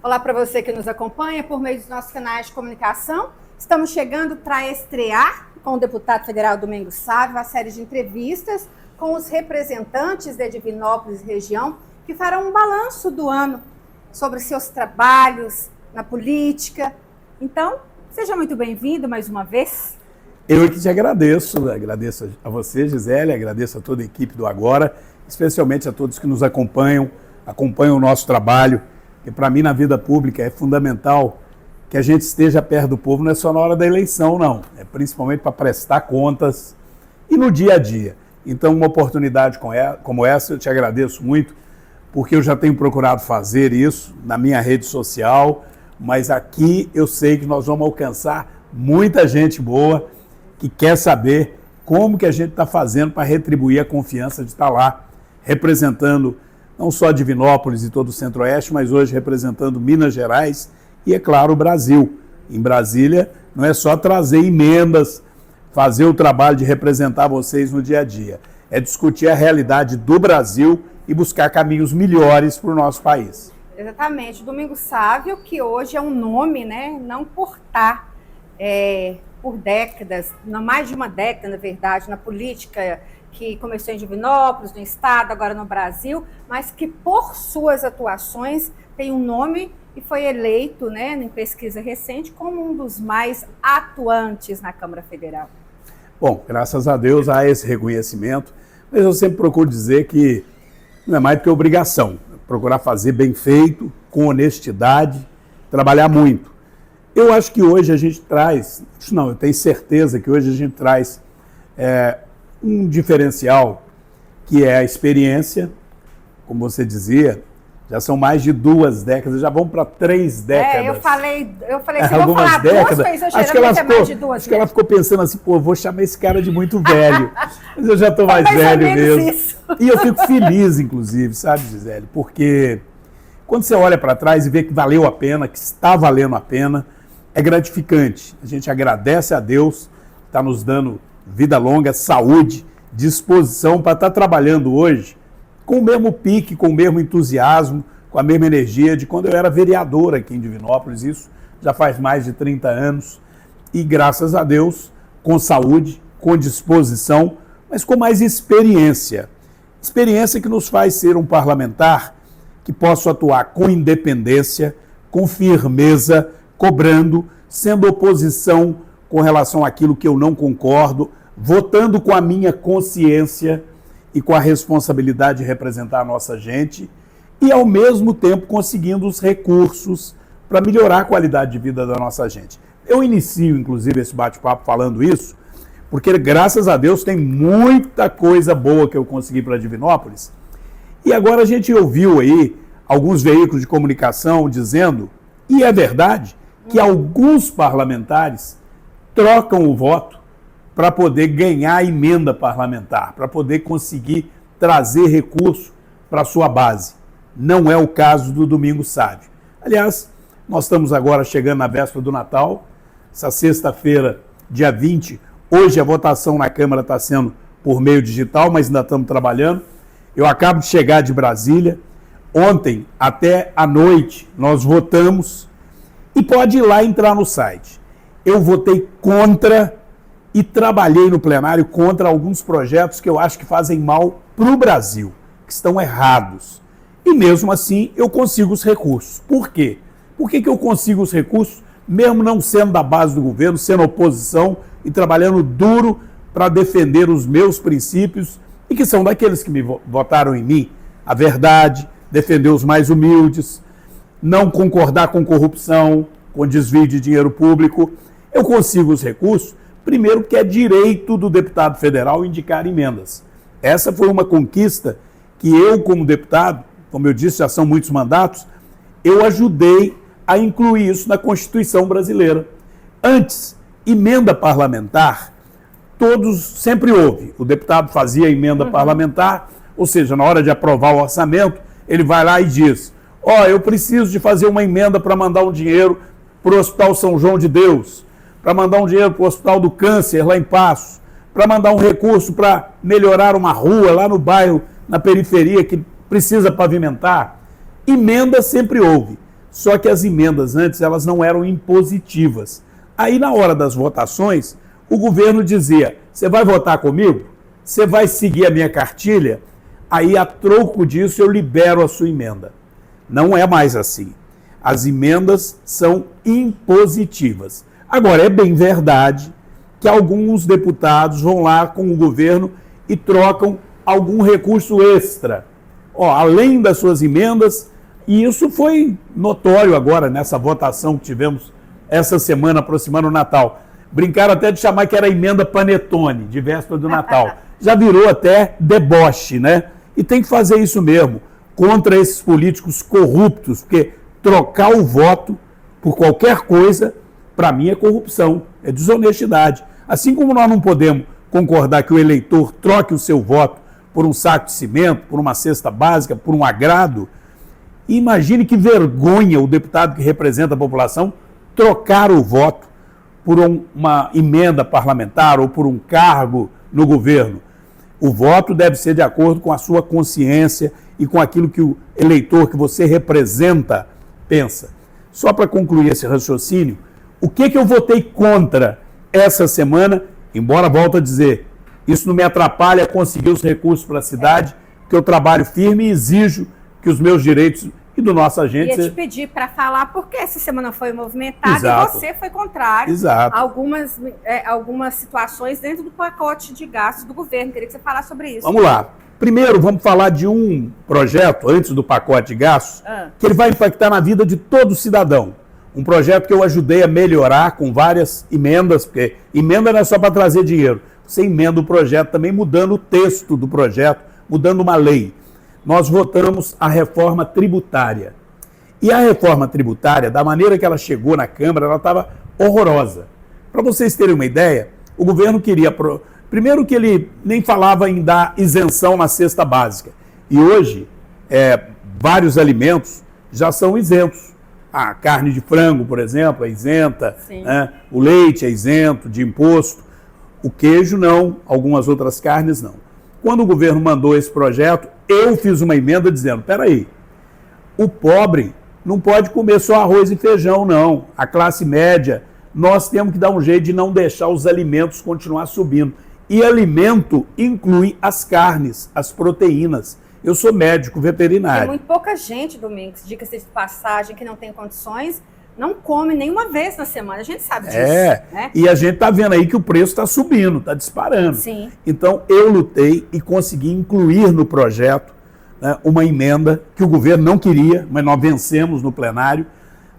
Olá para você que nos acompanha por meio dos nossos canais de comunicação. Estamos chegando para estrear com o deputado federal Domingos Savio a série de entrevistas com os representantes de Divinópolis e região que farão um balanço do ano sobre seus trabalhos na política. Então, seja muito bem-vindo mais uma vez. Eu que te agradeço a você, Gisele, agradeço a toda a equipe do Agora, especialmente a todos que nos acompanham o nosso trabalho, que para mim na vida pública é fundamental que a gente esteja perto do povo, não é só na hora da eleição, não, é principalmente para prestar contas e no dia a dia. Então, uma oportunidade como essa, eu te agradeço muito, porque eu já tenho procurado fazer isso na minha rede social, mas aqui eu sei que nós vamos alcançar muita gente boa que quer saber como que a gente está fazendo para retribuir a confiança de estar lá, representando não só Divinópolis e todo o Centro-Oeste, mas hoje representando Minas Gerais e, é claro, o Brasil. Em Brasília, não é só trazer emendas, fazer o trabalho de representar vocês no dia a dia. É discutir a realidade do Brasil e buscar caminhos melhores para o nosso país. Exatamente. Domingos Savio, que hoje é um nome, né, não por estar por décadas, mais de uma década, na verdade, na política que começou em Divinópolis, no estado, agora no Brasil, mas que por suas atuações tem um nome e foi eleito, né, em pesquisa recente, como um dos mais atuantes na Câmara Federal. Bom, graças a Deus há esse reconhecimento, mas eu sempre procuro dizer que não é mais do que obrigação, procurar fazer bem feito, com honestidade, trabalhar muito. Eu acho que hoje a gente traz, eu tenho certeza que hoje a gente traz um diferencial, que é a experiência, como você dizia, já são mais de 2 décadas, já vão para 3 décadas. Eu falei, se algumas vou falar décadas, 2 vezes, eu acho que ela ficou, mais de 2 acho que ela ficou pensando assim, vou chamar esse cara de muito velho, mas eu já estou mais velho mesmo. Isso. E eu fico feliz, inclusive, sabe, Gisele, porque quando você olha para trás e vê que valeu a pena, que está valendo a pena, é gratificante. A gente agradece a Deus, está nos dando vida longa, saúde, disposição para estar trabalhando hoje com o mesmo pique, com o mesmo entusiasmo, com a mesma energia de quando eu era vereador aqui em Divinópolis. Isso já faz mais de 30 anos. E graças a Deus, com saúde, com disposição, mas com mais experiência. Experiência que nos faz ser um parlamentar que possa atuar com independência, com firmeza, cobrando, sendo oposição com relação àquilo que eu não concordo, votando com a minha consciência e com a responsabilidade de representar a nossa gente e, ao mesmo tempo, conseguindo os recursos para melhorar a qualidade de vida da nossa gente. Eu inicio, inclusive, esse bate-papo falando isso, porque, graças a Deus, tem muita coisa boa que eu consegui para Divinópolis. E agora a gente ouviu aí alguns veículos de comunicação dizendo, e é verdade, que alguns parlamentares trocam o voto para poder ganhar a emenda parlamentar, para poder conseguir trazer recurso para a sua base. Não é o caso do Domingos Savio. Aliás, nós estamos agora chegando na véspera do Natal, essa sexta-feira, dia 20, hoje a votação na Câmara está sendo por meio digital, mas ainda estamos trabalhando. Eu acabo de chegar de Brasília, ontem até à noite nós votamos, e pode ir lá e entrar no site. Eu votei contra e trabalhei no plenário contra alguns projetos que eu acho que fazem mal para o Brasil, que estão errados. E mesmo assim eu consigo os recursos. Por quê? Por que eu consigo os recursos, mesmo não sendo da base do governo, sendo oposição e trabalhando duro para defender os meus princípios e que são daqueles que me votaram em mim? A verdade, defender os mais humildes, não concordar com corrupção, com desvio de dinheiro público. Eu consigo os recursos, primeiro porque é direito do deputado federal indicar emendas. Essa foi uma conquista que eu, como deputado, como eu disse, já são muitos mandatos, eu ajudei a incluir isso na Constituição brasileira. Antes, emenda parlamentar, todos sempre houve. O deputado fazia emenda parlamentar, ou seja, na hora de aprovar o orçamento, ele vai lá e diz, eu preciso de fazer uma emenda para mandar um dinheiro para o Hospital São João de Deus, para mandar um dinheiro para o Hospital do Câncer, lá em Paços, para mandar um recurso para melhorar uma rua lá no bairro, na periferia, que precisa pavimentar. Emenda sempre houve. Só que as emendas antes, elas não eram impositivas. Aí, na hora das votações, o governo dizia, você vai votar comigo? Você vai seguir a minha cartilha? Aí, a troco disso, eu libero a sua emenda. Não é mais assim. As emendas são impositivas. Agora, é bem verdade que alguns deputados vão lá com o governo e trocam algum recurso extra. Além das suas emendas, e isso foi notório agora nessa votação que tivemos essa semana, aproximando o Natal. Brincaram até de chamar que era emenda panetone, de véspera do Natal. Já virou até deboche, né? E tem que fazer isso mesmo, contra esses políticos corruptos, porque trocar o voto por qualquer coisa, para mim é corrupção, é desonestidade. Assim como nós não podemos concordar que o eleitor troque o seu voto por um saco de cimento, por uma cesta básica, por um agrado, imagine que vergonha o deputado que representa a população trocar o voto por uma emenda parlamentar ou por um cargo no governo. O voto deve ser de acordo com a sua consciência e com aquilo que o eleitor que você representa pensa. Só para concluir esse raciocínio, o que eu votei contra essa semana, embora, volto a dizer, isso não me atrapalha conseguir os recursos para a cidade, que eu trabalho firme e exijo que os meus direitos e do nosso agente... Ia te pedir para falar porque essa semana foi movimentada. Exato. E você foi contrário Exato. a algumas situações dentro do pacote de gastos do governo. Queria que você falasse sobre isso. Vamos lá. Primeiro, vamos falar de um projeto, antes do pacote de gastos, que ele vai impactar na vida de todo cidadão. Um projeto que eu ajudei a melhorar com várias emendas, porque emenda não é só para trazer dinheiro. Você emenda o projeto também mudando o texto do projeto, mudando uma lei. Nós votamos a reforma tributária. E a reforma tributária, da maneira que ela chegou na Câmara, ela estava horrorosa. Para vocês terem uma ideia, o governo queria... Primeiro que ele nem falava em dar isenção na cesta básica. E hoje, vários alimentos já são isentos. A carne de frango, por exemplo, é isenta. Né? O leite é isento de imposto. O queijo não, algumas outras carnes não. Quando o governo mandou esse projeto, eu fiz uma emenda dizendo, peraí, o pobre não pode comer só arroz e feijão, não. A classe média, nós temos que dar um jeito de não deixar os alimentos continuar subindo. E alimento inclui as carnes, as proteínas. Eu sou médico veterinário. Tem muito pouca gente, Domingos, diga-se de passagem, que não tem condições, não come nenhuma vez na semana. A gente sabe disso. Né? E a gente está vendo aí que o preço está subindo, está disparando. Sim. Então, eu lutei e consegui incluir no projeto, né, uma emenda que o governo não queria, mas nós vencemos no plenário,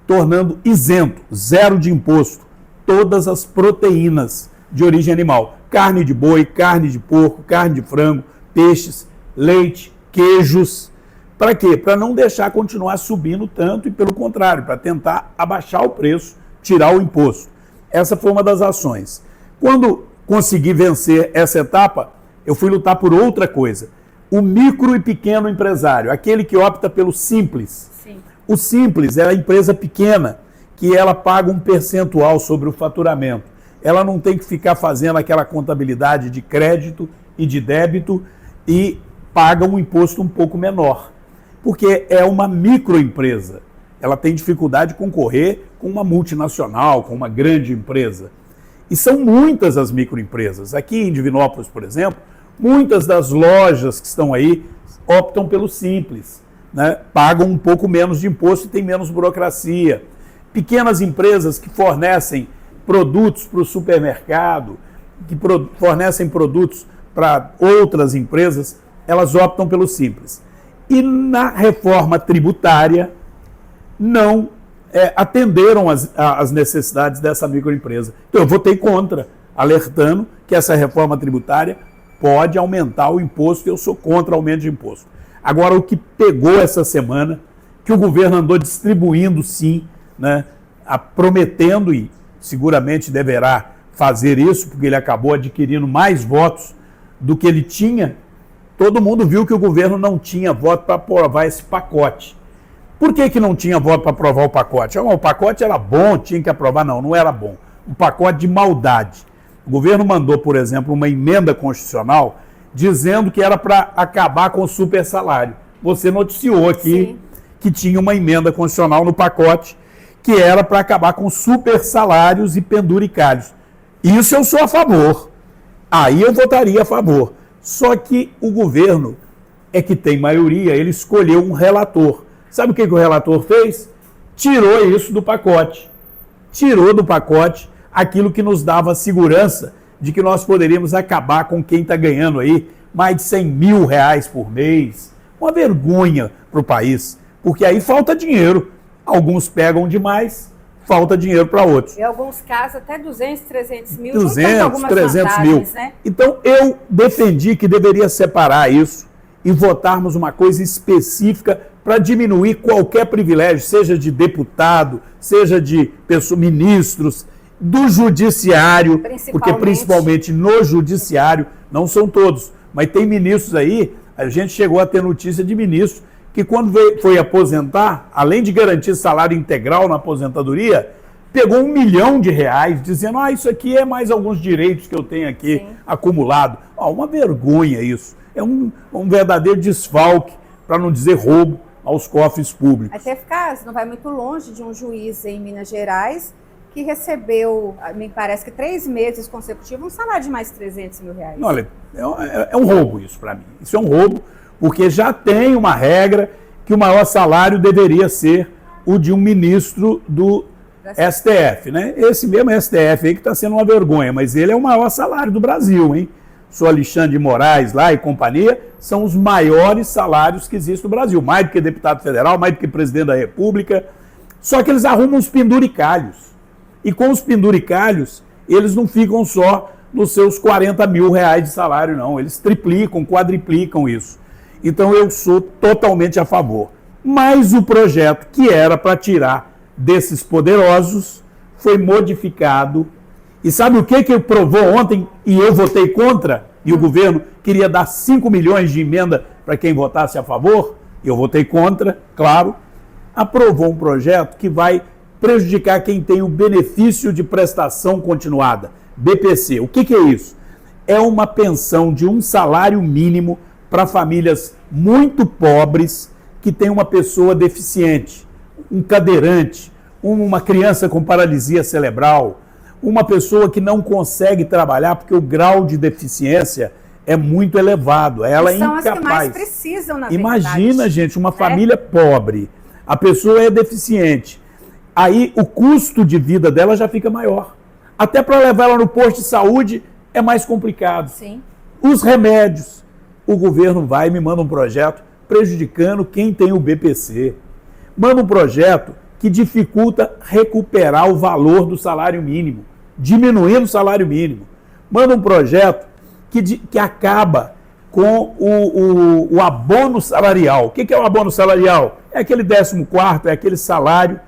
tornando isento, zero de imposto, todas as proteínas de origem animal. Carne de boi, carne de porco, carne de frango, peixes, leite, queijos. Para quê? Para não deixar continuar subindo tanto e, pelo contrário, para tentar abaixar o preço, tirar o imposto. Essa foi uma das ações. Quando consegui vencer essa etapa, eu fui lutar por outra coisa. O micro e pequeno empresário, aquele que opta pelo simples. Sim. O simples é a empresa pequena, que ela paga um percentual sobre o faturamento. Ela não tem que ficar fazendo aquela contabilidade de crédito e de débito e paga um imposto um pouco menor. Porque é uma microempresa. Ela tem dificuldade de concorrer com uma multinacional, com uma grande empresa. E são muitas as microempresas. Aqui em Divinópolis, por exemplo, muitas das lojas que estão aí optam pelo simples, né? Pagam um pouco menos de imposto e tem menos burocracia. Pequenas empresas que fornecem produtos para o supermercado, que fornecem produtos para outras empresas, elas optam pelo simples. E na reforma tributária não atenderam as necessidades dessa microempresa. Então eu votei contra, alertando que essa reforma tributária pode aumentar o imposto e eu sou contra o aumento de imposto. Agora, o que pegou essa semana, que o governo andou distribuindo sim, né, prometendo, e seguramente deverá fazer isso, porque ele acabou adquirindo mais votos do que ele tinha. Todo mundo viu que o governo não tinha voto para aprovar esse pacote. Por que não tinha voto para aprovar o pacote? O pacote era bom, tinha que aprovar. Não, não era bom. Um pacote de maldade. O governo mandou, por exemplo, uma emenda constitucional dizendo que era para acabar com o super salário. Você noticiou aqui. Sim. que tinha uma emenda constitucional no pacote que era para acabar com super salários e penduricalhos. Isso eu sou a favor. Aí eu votaria a favor. Só que o governo é que tem maioria, ele escolheu um relator. Sabe o que o relator fez? Tirou isso do pacote. Tirou do pacote aquilo que nos dava segurança de que nós poderíamos acabar com quem está ganhando aí mais de 100 mil reais por mês. Uma vergonha para o país, porque aí falta dinheiro. Alguns pegam demais, falta dinheiro para outros. Em alguns casos, até 200, 300 mil. 200, 300 mil. Né? Então, eu defendi que deveria separar isso e votarmos uma coisa específica para diminuir qualquer privilégio, seja de deputado, seja de ministros, do judiciário, porque principalmente no judiciário, não são todos, mas tem ministros aí, a gente chegou a ter notícia de ministros que quando foi aposentar, além de garantir salário integral na aposentadoria, pegou R$1 milhão, dizendo, isso aqui é mais alguns direitos que eu tenho aqui acumulado. Uma vergonha isso. É um verdadeiro desfalque, para não dizer roubo, aos cofres públicos. Até ficar, não vai muito longe de um juiz em Minas Gerais que recebeu, me parece que 3 meses consecutivos, um salário de mais de 300 mil reais. Olha, é um roubo isso para mim. Isso é um roubo, porque já tem uma regra que o maior salário deveria ser o de um ministro do STF, né? Esse mesmo STF aí que está sendo uma vergonha, mas ele é o maior salário do Brasil, hein? O Alexandre de Moraes lá e companhia são os maiores salários que existem no Brasil, mais do que deputado federal, mais do que presidente da República. Só que eles arrumam os penduricalhos. E com os penduricalhos, eles não ficam só nos seus 40 mil reais de salário, não. Eles triplicam, quadriplicam isso. Então eu sou totalmente a favor. Mas o projeto que era para tirar desses poderosos foi modificado. E sabe o que provou ontem e eu votei contra? E o governo queria dar 5 milhões de emenda para quem votasse a favor? Eu votei contra, claro. Aprovou um projeto que vai prejudicar quem tem o benefício de prestação continuada, BPC. O que é isso? É uma pensão de um salário mínimo para famílias muito pobres que tem uma pessoa deficiente, um cadeirante, uma criança com paralisia cerebral, uma pessoa que não consegue trabalhar porque o grau de deficiência é muito elevado, ela é incapaz. São as que mais precisam, na Imagina, verdade. gente, uma família pobre, a pessoa é deficiente, aí o custo de vida dela já fica maior. Até para levar ela no posto de saúde é mais complicado. Sim. Os remédios, o governo vai e me manda um projeto prejudicando quem tem o BPC. Manda um projeto que dificulta recuperar o valor do salário mínimo, diminuindo o salário mínimo. Manda um projeto que acaba com o abono salarial. O que é o abono salarial? É aquele 14º, é aquele salário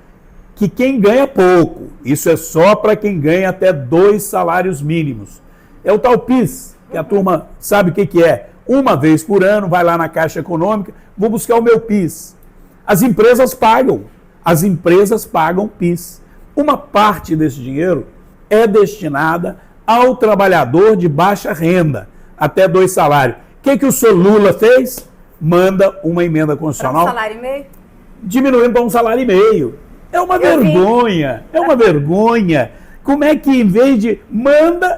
que quem ganha pouco. Isso é só para quem ganha até 2 salários mínimos. É o tal PIS, que a turma sabe o que é. Uma vez por ano, vai lá na Caixa Econômica, vou buscar o meu PIS. As empresas pagam PIS. Uma parte desse dinheiro é destinada ao trabalhador de baixa renda, até 2 salários. O que o senhor Lula fez? Manda uma emenda constitucional. Para 1,5 salário? Diminuindo para 1,5 salário. É uma vergonha, é uma vergonha. Como é que em vez de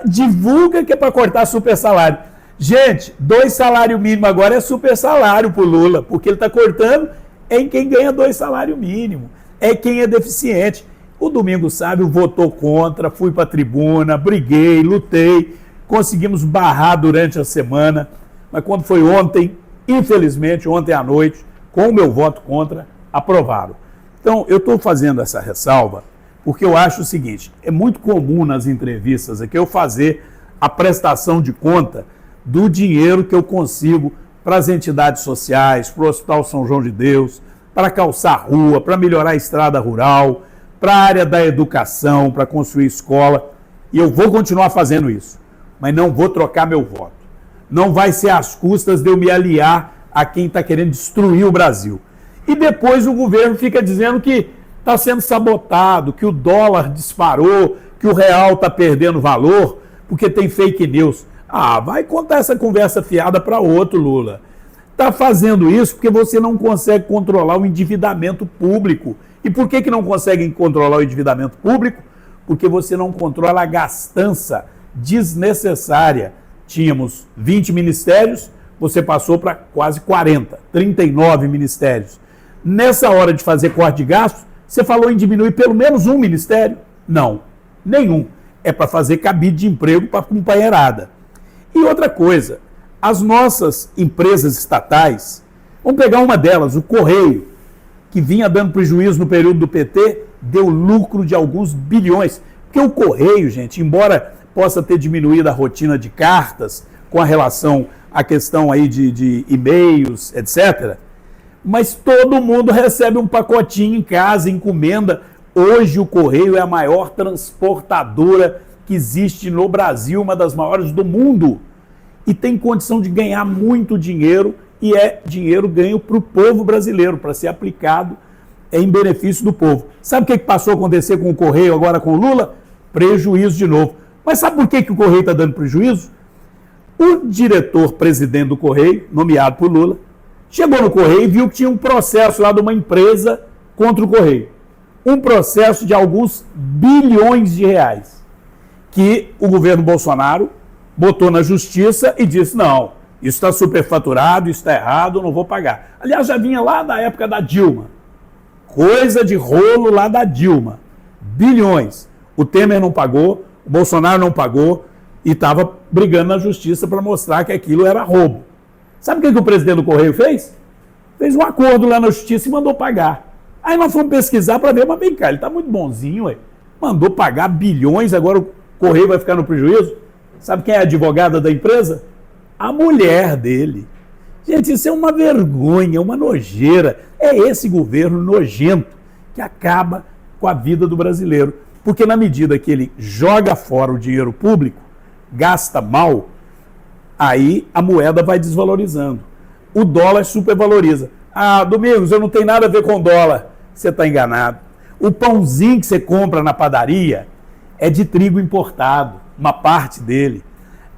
divulga que é para cortar super salário. Gente, 2 salários mínimos agora é super salário para o Lula, porque ele está cortando em quem ganha 2 salários mínimos, é quem é deficiente. O Domingos Sávio votou contra, fui para a tribuna, briguei, lutei, conseguimos barrar durante a semana, mas quando foi ontem, infelizmente, ontem à noite, com o meu voto contra, aprovaram. Então, eu estou fazendo essa ressalva porque eu acho o seguinte, é muito comum nas entrevistas aqui eu fazer a prestação de conta do dinheiro que eu consigo para as entidades sociais, para o Hospital São João de Deus, para calçar rua, para melhorar a estrada rural, para a área da educação, para construir escola. E eu vou continuar fazendo isso, mas não vou trocar meu voto. Não vai ser às custas de eu me aliar a quem está querendo destruir o Brasil. E depois o governo fica dizendo que está sendo sabotado, que o dólar disparou, que o real está perdendo valor, porque tem fake news. Vai contar essa conversa fiada para outro, Lula. está fazendo isso porque você não consegue controlar o endividamento público. E por que não consegue controlar o endividamento público? Porque você não controla a gastança desnecessária. Tínhamos 20 ministérios, você passou para quase 40, 39 ministérios. Nessa hora de fazer corte de gastos, você falou em diminuir pelo menos um ministério? Não, nenhum. É para fazer cabide de emprego para a companheirada. E outra coisa, as nossas empresas estatais, vamos pegar uma delas, o Correio, que vinha dando prejuízo no período do PT, deu lucro de alguns bilhões. Porque o Correio, gente, embora possa ter diminuído a rotina de cartas, com a relação à questão aí de e-mails, etc., mas todo mundo recebe um pacotinho em casa, encomenda. Hoje o Correio é a maior transportadora que existe no Brasil, uma das maiores do mundo. E tem condição de ganhar muito dinheiro, e é dinheiro ganho para o povo brasileiro, para ser aplicado em benefício do povo. Sabe o que passou a acontecer com o Correio agora com o Lula? Prejuízo de novo. Mas sabe por que o Correio está dando prejuízo? O diretor-presidente do Correio, nomeado por Lula, chegou no Correio e viu que tinha um processo lá de uma empresa contra o Correio. Um processo de alguns bilhões de reais, que o governo Bolsonaro botou na justiça e disse, não, isso está superfaturado, isso está errado, não vou pagar. Aliás, já vinha lá da época da Dilma. Coisa de rolo lá da Dilma. Bilhões. O Temer não pagou, o Bolsonaro não pagou e estava brigando na justiça para mostrar que aquilo era roubo. Sabe o que o presidente do Correio fez? Fez um acordo lá na justiça e mandou pagar. Aí nós fomos pesquisar para ver, mas vem cá, ele está muito bonzinho, ué. Mandou pagar bilhões, agora o Correio vai ficar no prejuízo? Sabe quem é a advogada da empresa? A mulher dele. Gente, isso é uma vergonha, uma nojeira. É esse governo nojento que acaba com a vida do brasileiro. Porque na medida que ele joga fora o dinheiro público, gasta mal, aí a moeda vai desvalorizando. O dólar supervaloriza. Ah, Domingos, eu não tenho nada a ver com dólar. Você está enganado. O pãozinho que você compra na padaria é de trigo importado, uma parte dele.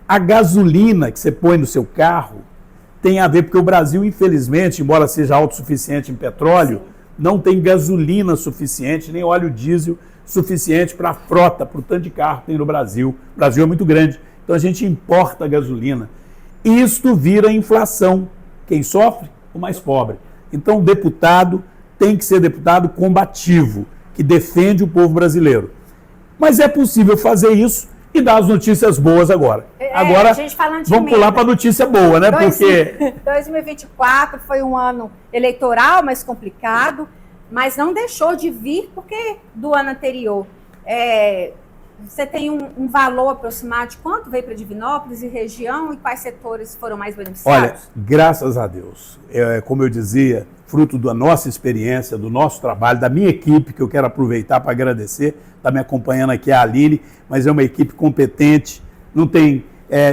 A gasolina que você põe no seu carro tem a ver, porque o Brasil, infelizmente, embora seja autossuficiente em petróleo, não tem gasolina suficiente, nem óleo diesel suficiente para a frota, para o tanto de carro que tem no Brasil. O Brasil é muito grande, então a gente importa gasolina. Isto vira inflação. Quem sofre? O mais pobre. Então o deputado tem que ser deputado combativo, que defende o povo brasileiro. Mas é possível fazer isso e dar as notícias boas agora. Agora, vamos pular para a notícia boa, né? Porque 2024 foi um ano eleitoral, mais complicado, mas não deixou de vir porque do ano anterior. Você tem um valor aproximado de quanto veio para Divinópolis e região e quais setores foram mais beneficiados? Olha, graças a Deus. Como eu dizia, fruto da nossa experiência, do nosso trabalho, da minha equipe, que eu quero aproveitar para agradecer, está me acompanhando aqui a Aline, mas é uma equipe competente, não tem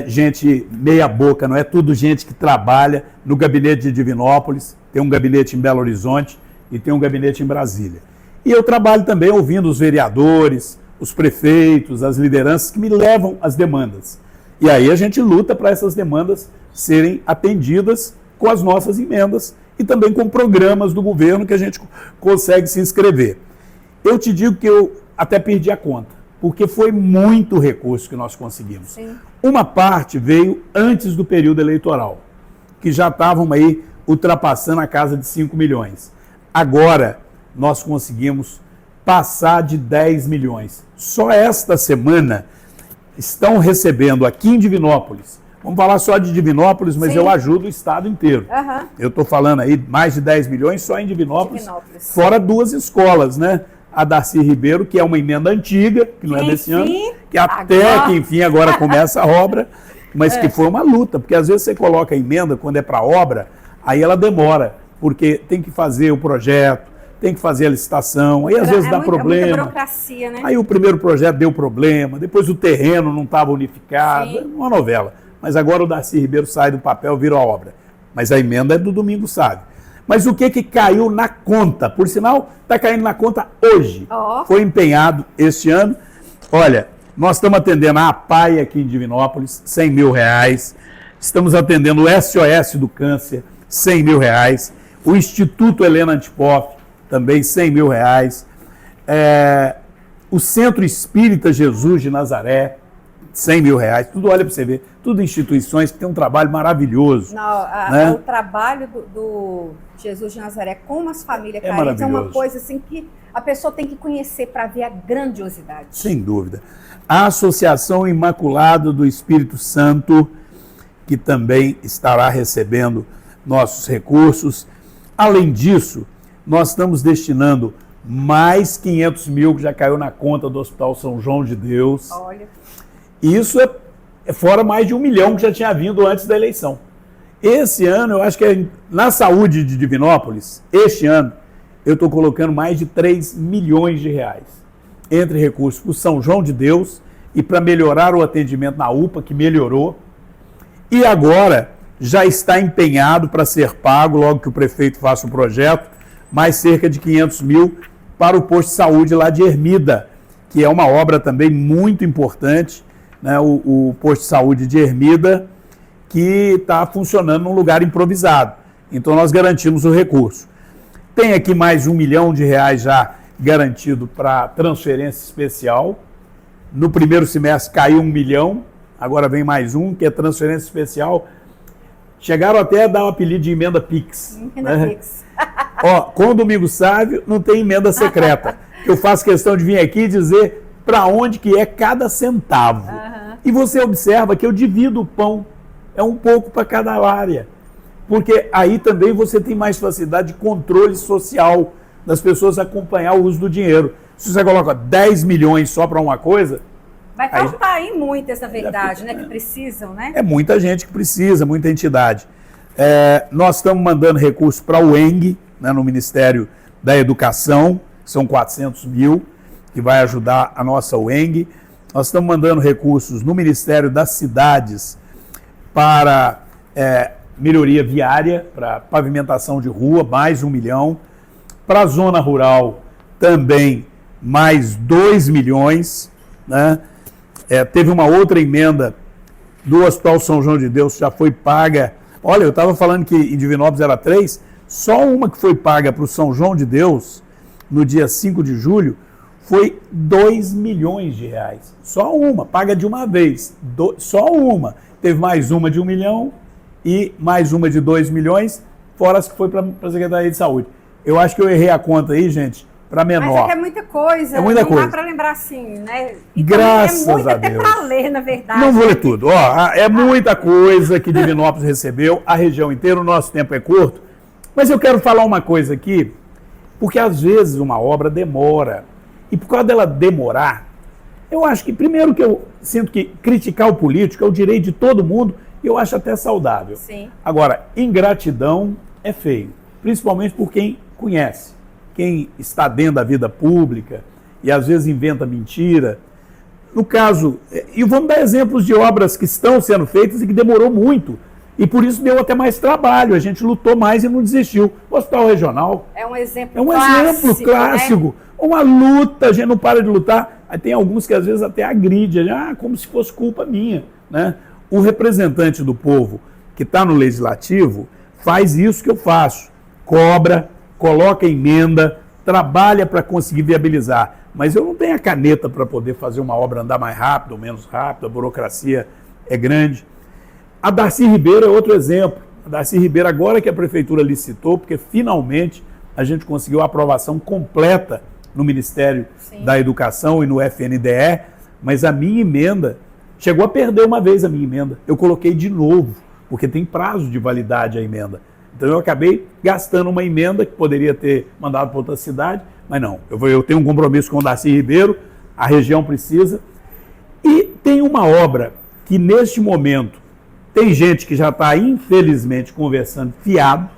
gente meia boca, não é tudo gente que trabalha no gabinete de Divinópolis, tem um gabinete em Belo Horizonte e tem um gabinete em Brasília. E eu trabalho também ouvindo os vereadores, os prefeitos, as lideranças que me levam as demandas. E aí a gente luta para essas demandas serem atendidas com as nossas emendas e também com programas do governo que a gente consegue se inscrever. Eu te digo que eu até perdi a conta, porque foi muito recurso que nós conseguimos. Sim. Uma parte veio antes do período eleitoral, que já estavam aí ultrapassando a casa de 5 milhões. Agora nós conseguimos passar de 10 milhões. Só esta semana estão recebendo aqui em Divinópolis, vamos falar só de Divinópolis, mas Sim. eu ajudo o estado inteiro. Uhum. Eu estou falando aí mais de 10 milhões só em Divinópolis. Fora 2 escolas, né? A Darcy Ribeiro, que é uma emenda antiga, que não é desse ano, que até que enfim agora começa a obra, mas que foi uma luta, porque às vezes você coloca a emenda quando é para obra, aí ela demora, porque tem que fazer o projeto, tem que fazer a licitação, aí às vezes dá problema. É muita burocracia, né? Aí o primeiro projeto deu problema, depois o terreno não estava unificado, é uma novela. Mas agora o Darcy Ribeiro sai do papel, vira a obra. Mas a emenda é do Domingos Sávio. Mas o que caiu na conta? Por sinal, está caindo na conta hoje. Oh. Foi empenhado este ano. Olha, nós estamos atendendo a APAI aqui em Divinópolis, R$100 mil. Estamos atendendo o SOS do Câncer, R$100 mil. O Instituto Helena Antipoff, também R$100 mil. O Centro Espírita Jesus de Nazaré, R$100 mil. Tudo, olha para você ver, tudo instituições que têm um trabalho maravilhoso. Não, né? O trabalho do Jesus de Nazaré com as famílias carentes é uma coisa assim que a pessoa tem que conhecer para ver a grandiosidade. Sem dúvida. A Associação Imaculada do Espírito Santo, que também estará recebendo nossos recursos. Além disso, nós estamos destinando mais 500 mil que já caiu na conta do Hospital São João de Deus. Olha. Isso é fora mais de 1 milhão que já tinha vindo antes da eleição. Esse ano, eu acho que na saúde de Divinópolis, este ano, eu estou colocando mais de 3 milhões de reais. Entre recursos para o São João de Deus e para melhorar o atendimento na UPA, que melhorou. E agora já está empenhado para ser pago, logo que o prefeito faça o projeto, mais cerca de 500 mil para o posto de saúde lá de Ermida, que é uma obra também muito importante, né? O posto de saúde de Ermida, que está funcionando num lugar improvisado. Então nós garantimos o recurso. Tem aqui mais R$1 milhão já garantido para transferência especial. No primeiro semestre caiu 1 milhão, agora vem mais um, que é transferência especial. Chegaram até a dar o apelido de emenda Pix. Emenda Pix. Ó, com o Domingos Sávio não tem emenda secreta. Eu faço questão de vir aqui e dizer para onde que é cada centavo. E você observa que eu divido o pão. É um pouco para cada área. Porque aí também você tem mais facilidade de controle social das pessoas acompanhar o uso do dinheiro. Se você coloca 10 milhões só para uma coisa... Vai faltar aí muitas, na verdade, né, que precisam, né? É muita gente que precisa, muita entidade. Nós estamos mandando recursos para o UENG, né, no Ministério da Educação, são 400 mil, que vai ajudar a nossa UENG. Nós estamos mandando recursos no Ministério das Cidades para melhoria viária, para pavimentação de rua, mais 1 milhão. Para a zona rural, também mais 2 milhões, né? Teve uma outra emenda do Hospital São João de Deus, já foi paga. Olha, eu estava falando que em Divinópolis era 3, só uma que foi paga para o São João de Deus, no dia 5 de julho, foi 2 milhões de reais. Só uma, paga de uma vez. Só uma. Teve mais uma de 1 milhão e mais uma de 2 milhões, fora as que foi para a Secretaria de Saúde. Eu acho que eu errei a conta aí, gente, para menor. Mas é muita coisa. É muita coisa. Não dá para lembrar assim, né? E graças é muito a até Deus. para ler, na verdade. Não vou ler tudo. É muita coisa que Divinópolis recebeu, a região inteira, o nosso tempo é curto. Mas eu quero falar uma coisa aqui, porque às vezes uma obra demora. E por causa dela demorar, eu acho que, primeiro que eu sinto que criticar o político é o direito de todo mundo, e eu acho até saudável. Sim. Agora, ingratidão é feio, principalmente por quem conhece, quem está dentro da vida pública e às vezes inventa mentira. No caso, e vamos dar exemplos de obras que estão sendo feitas e que demorou muito, e por isso deu até mais trabalho, a gente lutou mais e não desistiu. O Hospital Regional é um exemplo clássico. Né? Uma luta, a gente não para de lutar. Aí tem alguns que às vezes até agride, como se fosse culpa minha, né? O representante do povo que está no legislativo faz isso que eu faço, cobra, coloca emenda, trabalha para conseguir viabilizar, mas eu não tenho a caneta para poder fazer uma obra andar mais rápido ou menos rápido, a burocracia é grande. A Darcy Ribeiro é outro exemplo. A Darcy Ribeiro, agora que a prefeitura licitou, porque finalmente a gente conseguiu a aprovação completa no Ministério da Educação e no FNDE, mas a minha emenda, chegou a perder uma vez a minha emenda, eu coloquei de novo, porque tem prazo de validade a emenda. Então eu acabei gastando uma emenda que poderia ter mandado para outra cidade, mas não, eu tenho um compromisso com o Darcy Ribeiro, a região precisa, e tem uma obra que neste momento tem gente que já está infelizmente conversando fiado,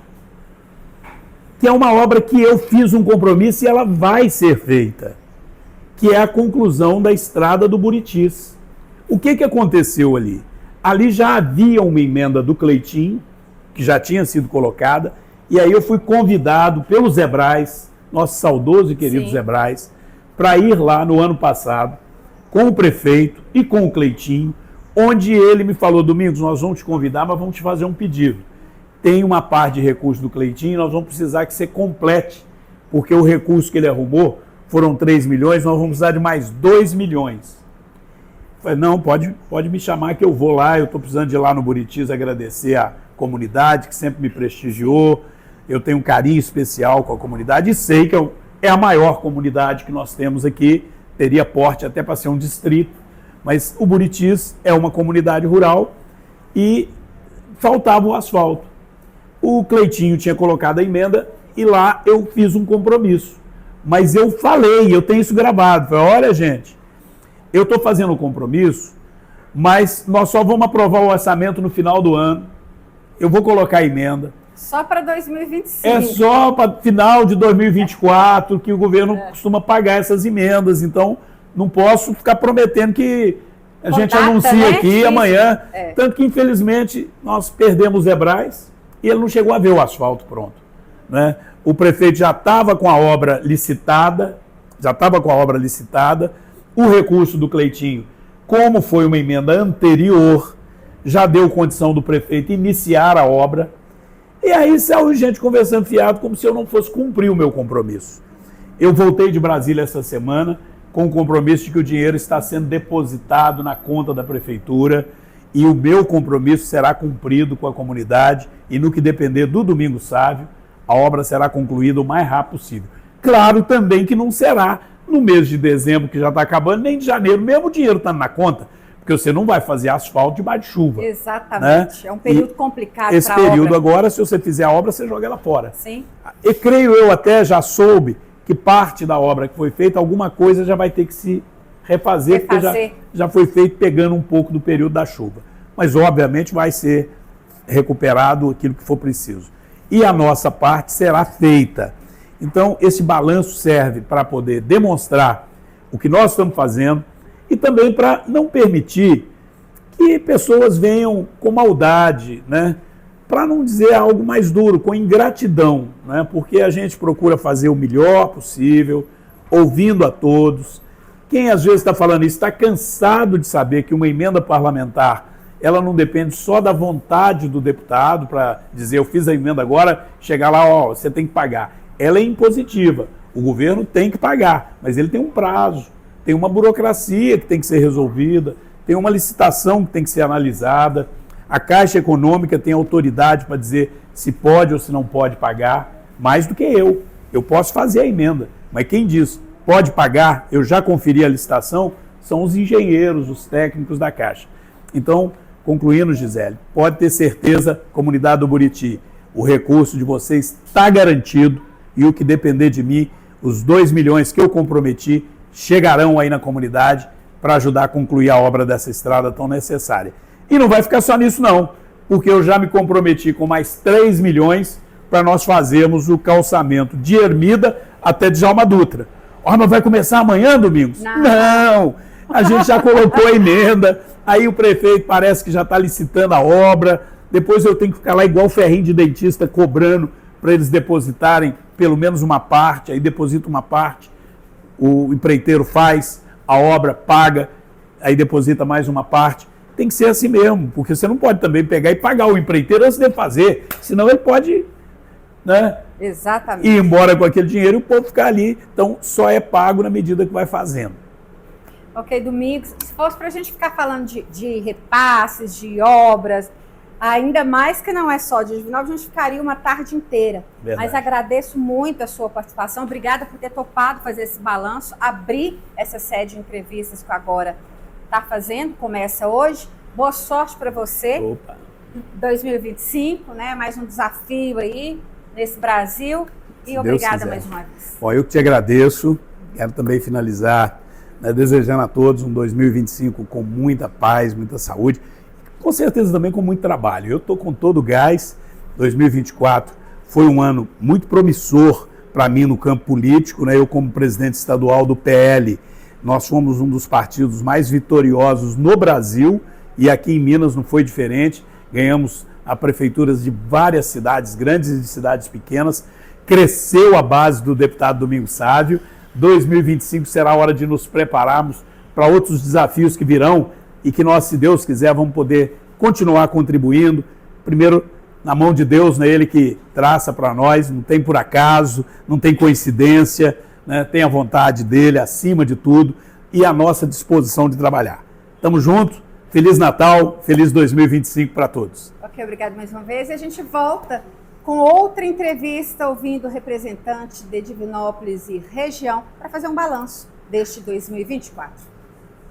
que é uma obra que eu fiz um compromisso e ela vai ser feita, que é a conclusão da estrada do Buritis. O que aconteceu ali? Ali já havia uma emenda do Cleitinho, que já tinha sido colocada, e aí eu fui convidado pelo Zé Braz, nosso saudoso e querido Zé Braz, para ir lá no ano passado, com o prefeito e com o Cleitinho, onde ele me falou: Domingos, nós vamos te convidar, mas vamos te fazer um pedido. tem uma parte de recurso do Cleitinho, nós vamos precisar que você complete, porque o recurso que ele arrumou foram 3 milhões, nós vamos precisar de mais 2 milhões. Eu falei, não, pode me chamar que eu vou lá, eu estou precisando de ir lá no Buritis agradecer a comunidade que sempre me prestigiou, eu tenho um carinho especial com a comunidade e sei que é a maior comunidade que nós temos aqui, teria porte até para ser um distrito, mas o Buritis é uma comunidade rural e faltava o asfalto. O Cleitinho tinha colocado a emenda e lá eu fiz um compromisso. Mas eu falei, eu tenho isso gravado. Falei, olha, gente, eu estou fazendo um compromisso, mas nós só vamos aprovar o orçamento no final do ano. Eu vou colocar a emenda. Só para 2025. É só para final de 2024 que o governo costuma pagar essas emendas. Então, não posso ficar prometendo que a gente anuncia, né, aqui amanhã. Tanto que, infelizmente, nós perdemos o Zebrais e ele não chegou a ver o asfalto pronto, né? O prefeito já estava com a obra licitada, o recurso do Cleitinho, como foi uma emenda anterior, já deu condição do prefeito iniciar a obra. E aí saiu gente conversando fiado como se eu não fosse cumprir o meu compromisso. Eu voltei de Brasília essa semana com o compromisso de que o dinheiro está sendo depositado na conta da prefeitura e o meu compromisso será cumprido com a comunidade e no que depender do Domingos Sávio, a obra será concluída o mais rápido possível. Claro também que não será no mês de dezembro, que já está acabando, nem de janeiro, mesmo o dinheiro estando na conta, porque você não vai fazer asfalto debaixo de chuva. Exatamente, né? É um período complicado para a obra. Esse período agora, se você fizer a obra, você joga ela fora. Sim. E creio eu até já soube que parte da obra que foi feita, alguma coisa já vai ter que se refazer. Porque já foi feito pegando um pouco do período da chuva. Mas, obviamente, vai ser recuperado aquilo que for preciso. E a nossa parte será feita. Então, esse balanço serve para poder demonstrar o que nós estamos fazendo e também para não permitir que pessoas venham com maldade, né? Para não dizer algo mais duro, com ingratidão, né? Porque a gente procura fazer o melhor possível, ouvindo a todos. Quem às vezes está falando isso está cansado de saber que uma emenda parlamentar ela não depende só da vontade do deputado para dizer eu fiz a emenda agora, chegar lá, ó, você tem que pagar. Ela é impositiva, o governo tem que pagar, mas ele tem um prazo, tem uma burocracia que tem que ser resolvida, tem uma licitação que tem que ser analisada, a Caixa Econômica tem autoridade para dizer se pode ou se não pode pagar, mais do que eu posso fazer a emenda, mas quem diz pode pagar, eu já conferi a licitação, são os engenheiros, os técnicos da Caixa. Então, concluindo, Gisele, pode ter certeza, comunidade do Buriti, o recurso de vocês está garantido e o que depender de mim, os 2 milhões que eu comprometi chegarão aí na comunidade para ajudar a concluir a obra dessa estrada tão necessária. E não vai ficar só nisso não, porque eu já me comprometi com mais 3 milhões para nós fazermos o calçamento de Ermida até Djalma Dutra. Ó, mas vai começar amanhã, Domingos? Não! A gente já colocou a emenda, aí o prefeito parece que já está licitando a obra, depois eu tenho que ficar lá igual ferrinho de dentista cobrando para eles depositarem pelo menos uma parte, aí deposita uma parte, o empreiteiro faz, a obra paga, aí deposita mais uma parte. Tem que ser assim mesmo, porque você não pode também pegar e pagar o empreiteiro antes de fazer, senão ele pode, né, exatamente, ir embora com aquele dinheiro e o povo ficar ali. Então só é pago na medida que vai fazendo. Ok, Domingos, se fosse para a gente ficar falando de repasses, de obras, ainda mais que não é só de Divinópolis, a gente ficaria uma tarde inteira. Verdade. Mas agradeço muito a sua participação, obrigada por ter topado fazer esse balanço, abrir essa série de entrevistas que agora está fazendo, começa hoje. Boa sorte para você. Opa. 2025, né? Mais um desafio aí nesse Brasil. E obrigada mais uma vez. Bom, eu que te agradeço, quero também finalizar desejando a todos um 2025 com muita paz, muita saúde, com certeza também com muito trabalho. Eu estou com todo o gás. 2024 foi um ano muito promissor para mim no campo político, né? Eu como presidente estadual do PL, nós fomos um dos partidos mais vitoriosos no Brasil e aqui em Minas não foi diferente. Ganhamos a prefeituras de várias cidades, grandes e de cidades pequenas. Cresceu a base do deputado Domingos Sávio. 2025 será a hora de nos prepararmos para outros desafios que virão e que nós, se Deus quiser, vamos poder continuar contribuindo. Primeiro, na mão de Deus, né? Ele que traça para nós, não tem por acaso, não tem coincidência, né? Tem a vontade dele acima de tudo e a nossa disposição de trabalhar. Tamo junto, Feliz Natal, feliz 2025 para todos. Ok, obrigado mais uma vez. E a gente volta com outra entrevista, ouvindo representantes de Divinópolis e região, para fazer um balanço deste 2024.